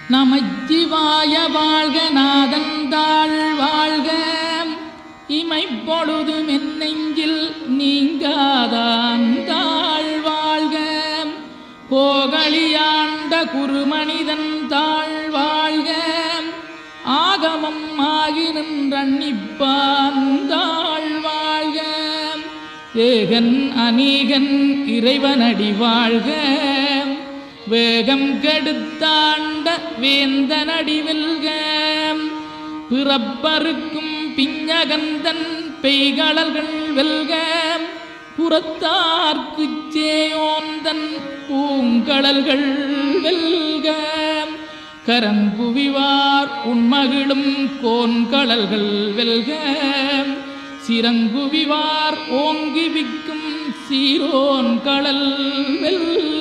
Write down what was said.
நமச்சிவாய வாழ்க நாதந்தாள் வாழ்க இமைப்பொழுதும் என் நெஞ்சில் நீங்காதாந்தாள் வாழ்க கோகலியாண்ட குருமனிதன் தாழ் வாழ்க ஆகமம் ஆகி நின்றன்னிப்பாந்தாள் வாழ்க ஏகன் அநீகன் இறைவனடி வாழ்க வேகம் கெடுத்தாண்ட வேந்தனடி வெல்க பிறப்பருக்கும் பிஞகந்தன் பெய்களல்கள் வெல்க புறத்தார்க்குச் சேயோந்தன் பூங்கடல்கள் வெல்க கரங்குவிவார் உண்மகிழும் கோன்கடல்கள் வெல்க சிறங்குவிவார் ஓங்கி விக்கும் சீரோன் கடல் வெல்க.